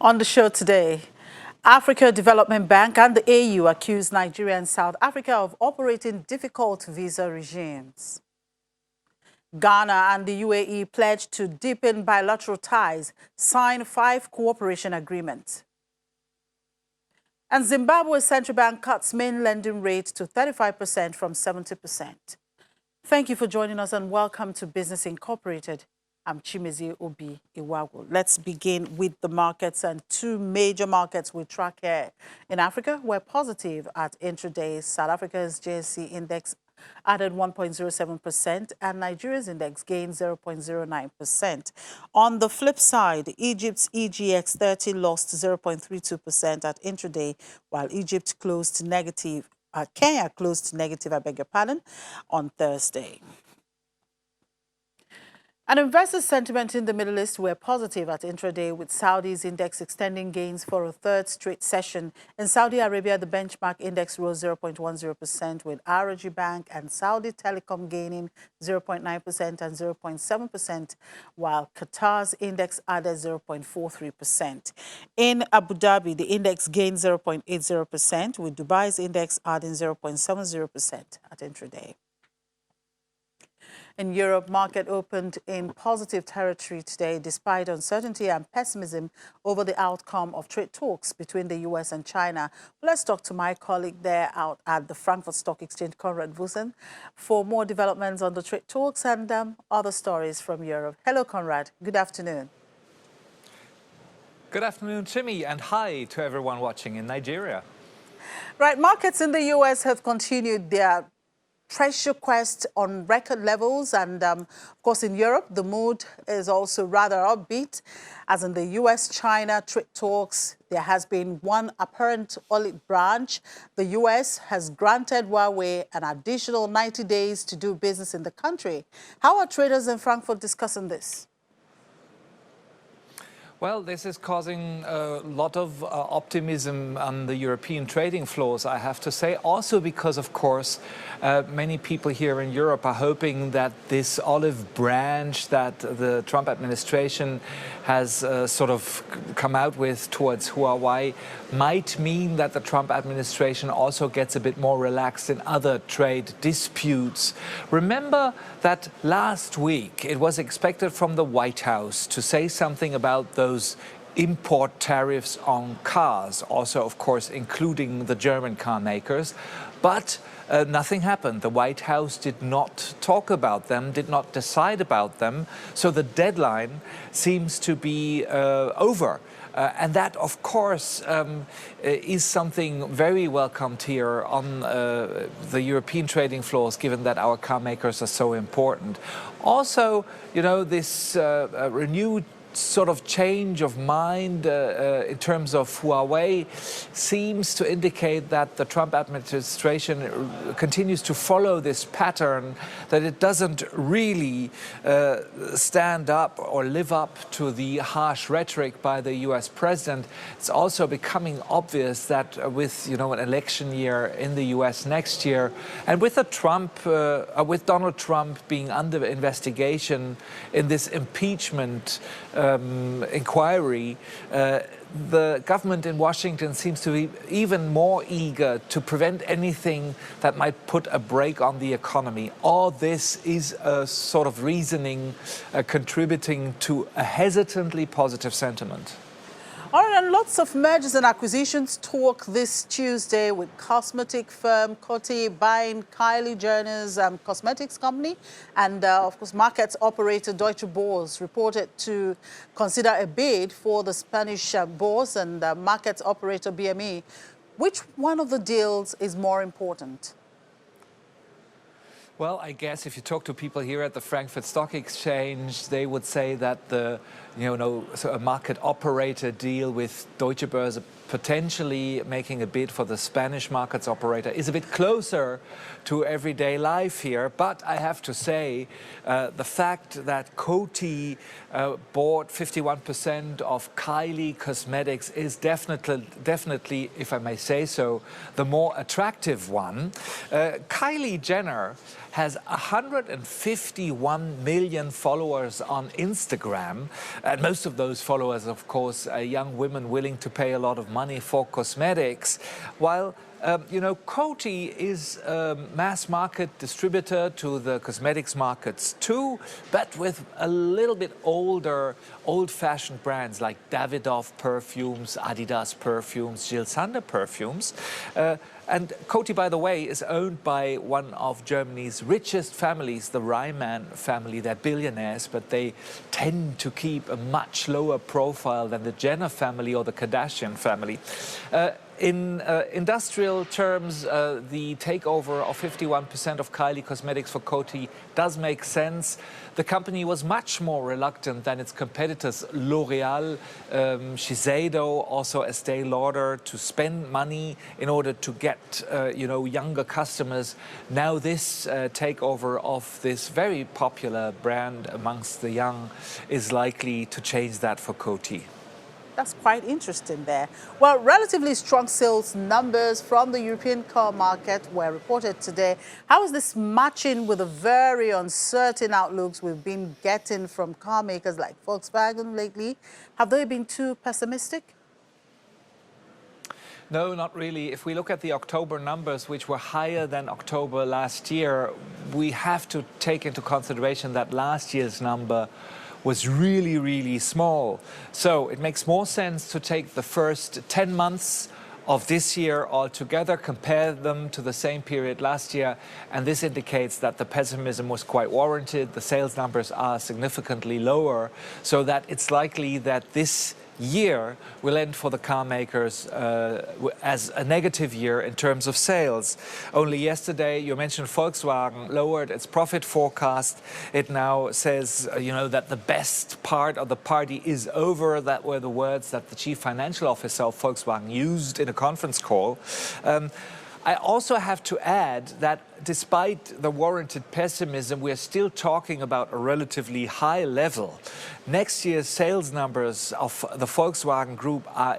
On the show today, Africa Development Bank and the AU accuse Nigeria and South Africa of operating difficult visa regimes. Ghana and the UAE pledged to deepen bilateral ties, sign 5 cooperation agreements. And Zimbabwe's central bank cuts main lending rate to 35% from 70%. Thank you for joining us and welcome to Business Incorporated. I'm Chimezi Obi Iwago. Let's begin with the markets, and 2 major markets we track here. In Africa, we're positive at intraday. South Africa's JSE index added 1.07% and Nigeria's index gained 0.09%. On the flip side, Egypt's EGX 30 lost 0.32% at intraday, while Egypt closed negative. Kenya closed negative, I beg your pardon, on Thursday. And investor sentiment in the Middle East were positive at intraday, with Saudi's index extending gains for a 3rd straight session. In Saudi Arabia, the benchmark index rose 0.10%, with ROG Bank and Saudi Telecom gaining 0.9% and 0.7%, while Qatar's index added 0.43%. In Abu Dhabi, the index gained 0.80%, with Dubai's index adding 0.70% at intraday. In Europe, market opened in positive territory today, despite uncertainty and pessimism over the outcome of trade talks between the U.S. and China. Let's talk to my colleague there out at the Frankfurt Stock Exchange, Conrad Vusen, for more developments on the trade talks and other stories from Europe. Hello, Conrad. Good afternoon. Good afternoon, Chimi, and hi to everyone watching in Nigeria. Right, markets in the U.S. have continued their pressure quest on record levels, and of course in Europe the mood is also rather upbeat, as in the US-China trade talks there has been one apparent olive branch. The US has granted Huawei an additional 90 days to do business in the country. How are traders in Frankfurt discussing this? Well, this is causing a lot of optimism on the European trading floors, I have to say. Also because, of course, many people here in Europe are hoping that this olive branch that the Trump administration has sort of come out with towards Huawei might mean that the Trump administration also gets a bit more relaxed in other trade disputes. Remember that last week it was expected from the White House to say something about those import tariffs on cars, also of course including the German car makers, but nothing happened. The White House did not talk about them, did not decide about them, so the deadline seems to be over. And that, of course, is something very welcomed here on the European trading floors, given that our car makers are so important. Also, you know, this renewed sort of change of mind in terms of Huawei seems to indicate that the Trump administration continues to follow this pattern, that it doesn't really stand up or live up to the harsh rhetoric by the US president. It's also becoming obvious that with, you know, an election year in the US next year, and with with Donald Trump being under investigation in this impeachment inquiry, the government in Washington seems to be even more eager to prevent anything that might put a brake on the economy. All this is a sort of reasoning contributing to a hesitantly positive sentiment. All right, and lots of mergers and acquisitions talk this Tuesday, with cosmetic firm Coty buying Kylie Jenner's cosmetics company, and of course markets operator Deutsche Börse reported to consider a bid for the Spanish Börse and markets operator BME. Which one of the deals is more important? Well, I guess if you talk to people here at the Frankfurt Stock Exchange, they would say that the, so a market operator deal with Deutsche Börse potentially making a bid for the Spanish markets operator is a bit closer to everyday life here. But I have to say, the fact that Coty bought 51% of Kylie Cosmetics is definitely, if I may say so, the more attractive one. Kylie Jenner has 151 million followers on Instagram. And most of those followers, of course, are young women willing to pay a lot of money for cosmetics. While Coty is a mass market distributor to the cosmetics markets too, but with a little bit older, old-fashioned brands like Davidoff perfumes, Adidas perfumes, Jill Sander perfumes. And Coty, by the way, is owned by one of Germany's richest families, the Reimann family. They're billionaires, but they tend to keep a much lower profile than the Jenner family or the Kardashian family. In industrial terms, the takeover of 51% of Kylie Cosmetics for Coty does make sense. The company was much more reluctant than its competitors L'Oreal, Shiseido, also Estee Lauder, to spend money in order to get younger customers. Now this takeover of this very popular brand amongst the young is likely to change that for Coty. That's quite interesting there. Well, relatively strong sales numbers from the European car market were reported today. How is this matching with the very uncertain outlooks we've been getting from car makers like Volkswagen lately? Have they been too pessimistic? No, not really. If we look at the October numbers, which were higher than October last year, we have to take into consideration that last year's number was really, really small. So it makes more sense to take the first 10 months of this year altogether, compare them to the same period last year, and this indicates that the pessimism was quite warranted. The sales numbers are significantly lower, so that it's likely that this year will end for the car makers as a negative year in terms of sales. Only yesterday, you mentioned Volkswagen lowered its profit forecast. It now says, that the best part of the party is over. That were the words that the chief financial officer of Volkswagen used in a conference call. I also have to add that despite the warranted pessimism, we're still talking about a relatively high level. Next year's sales numbers of the Volkswagen Group are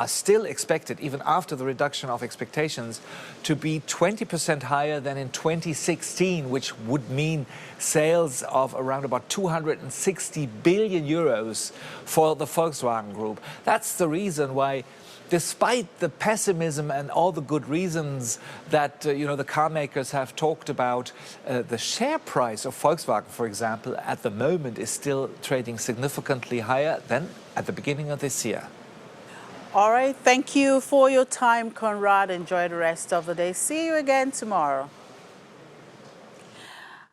still expected, even after the reduction of expectations, to be 20% higher than in 2016, which would mean sales of around about 260 billion euros for the Volkswagen Group. That's the reason why, despite the pessimism and all the good reasons that the car makers have talked about, the share price of Volkswagen, for example, at the moment is still trading significantly higher than at the beginning of this year. All right. Thank you for your time, Conrad. Enjoy the rest of the day. See you again tomorrow.